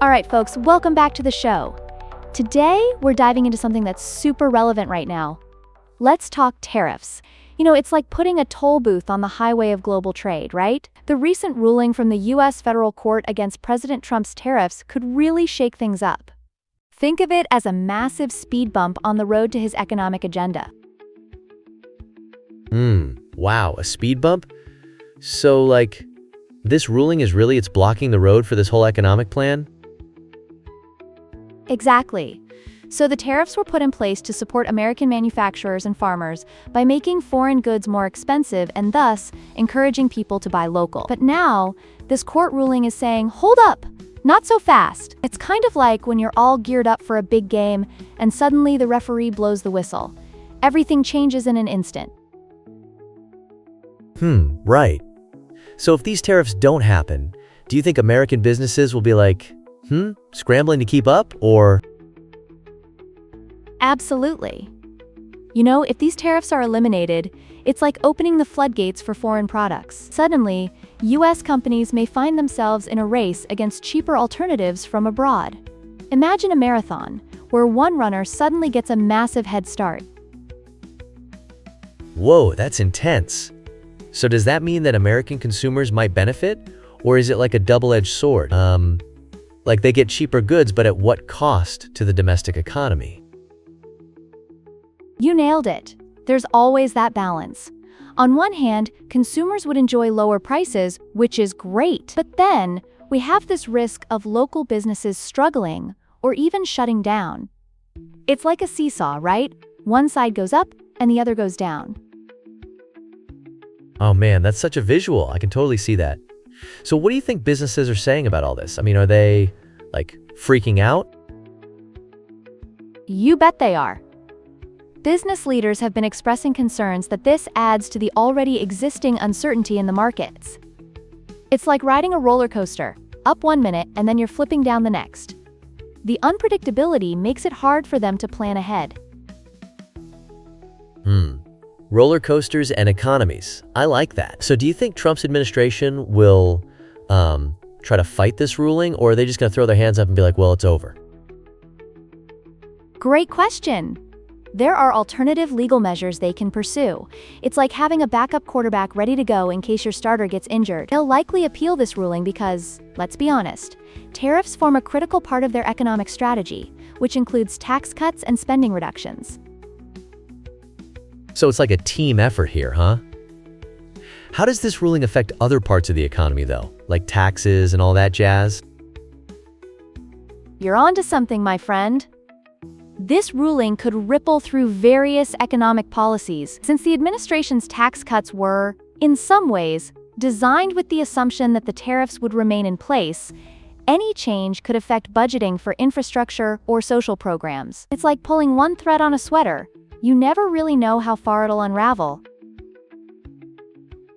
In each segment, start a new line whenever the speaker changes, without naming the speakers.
All right, folks, welcome back to the show. Today, we're diving into something that's super relevant right now. Let's talk tariffs. It's like putting a toll booth on the highway of global trade, right? The recent ruling from the U.S. federal court against President Trump's tariffs could really shake things up. Think of it as a massive speed bump on the road to his economic agenda.
Wow, a speed bump? So, this ruling it's blocking the road for this whole economic plan?
Exactly. So the tariffs were put in place to support American manufacturers and farmers by making foreign goods more expensive and thus encouraging people to buy local. But now, this court ruling is saying, hold up, not so fast. It's kind of like when you're all geared up for a big game and suddenly the referee blows the whistle. Everything changes in an instant.
Right. So if these tariffs don't happen, do you think American businesses will be scrambling to keep up, or?
Absolutely. If these tariffs are eliminated, it's like opening the floodgates for foreign products. Suddenly, U.S. companies may find themselves in a race against cheaper alternatives from abroad. Imagine a marathon, where one runner suddenly gets a massive head start.
Whoa, that's intense. So does that mean that American consumers might benefit? Or is it like a double-edged sword? Like they get cheaper goods, but at what cost to the domestic economy?
You nailed it. There's always that balance. On one hand, consumers would enjoy lower prices, which is great. But then, we have this risk of local businesses struggling or even shutting down. It's like a seesaw, right? One side goes up and the other goes down.
Oh man, that's such a visual. I can totally see that. So what do you think businesses are saying about all this? Are they, freaking out?
You bet they are. Business leaders have been expressing concerns that this adds to the already existing uncertainty in the markets. It's like riding a roller coaster, up 1 minute and then you're flipping down the next. The unpredictability makes it hard for them to plan ahead.
Roller coasters and economies. I like that. So do you think Trump's administration will try to fight this ruling, or are they just going to throw their hands up and be like, well, it's over?
Great question. There are alternative legal measures they can pursue. It's like having a backup quarterback ready to go in case your starter gets injured. They'll likely appeal this ruling because, let's be honest, tariffs form a critical part of their economic strategy, which includes tax cuts and spending reductions.
So it's like a team effort here, huh? How does this ruling affect other parts of the economy, though? Like taxes and all that jazz?
You're onto something, my friend. This ruling could ripple through various economic policies, since the administration's tax cuts were, in some ways, designed with the assumption that the tariffs would remain in place. Any change could affect budgeting for infrastructure or social programs. It's like pulling one thread on a sweater. You never really know how far it'll unravel.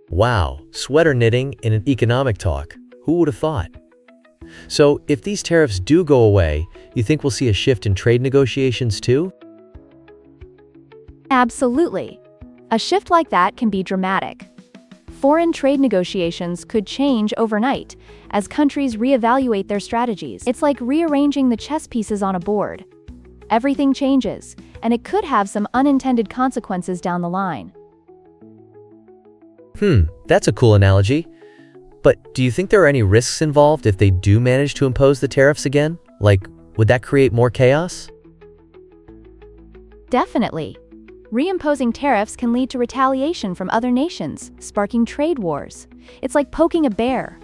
Wow, sweater knitting in an economic talk. Who would have thought? So, if these tariffs do go away, you think we'll see a shift in trade negotiations too?
Absolutely. A shift like that can be dramatic. Foreign trade negotiations could change overnight as countries reevaluate their strategies. It's like rearranging the chess pieces on a board. Everything changes, and it could have some unintended consequences down the line.
That's a cool analogy. But do you think there are any risks involved if they do manage to impose the tariffs again? Would that create more chaos?
Definitely. Reimposing tariffs can lead to retaliation from other nations, sparking trade wars. It's like poking a bear.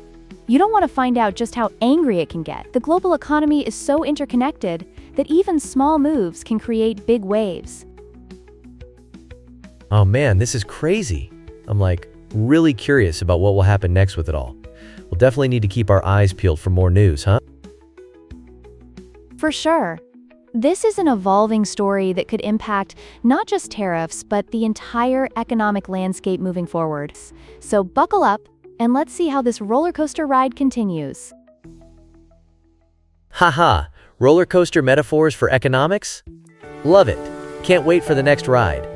You don't want to find out just how angry it can get. The global economy is so interconnected that even small moves can create big waves.
Oh man, this is crazy. I'm really curious about what will happen next with it all. We'll definitely need to keep our eyes peeled for more news, huh?
For sure. This is an evolving story that could impact not just tariffs, but the entire economic landscape moving forward. So buckle up, and let's see how this roller coaster ride continues.
Haha, roller coaster metaphors for economics? Love it. Can't wait for the next ride.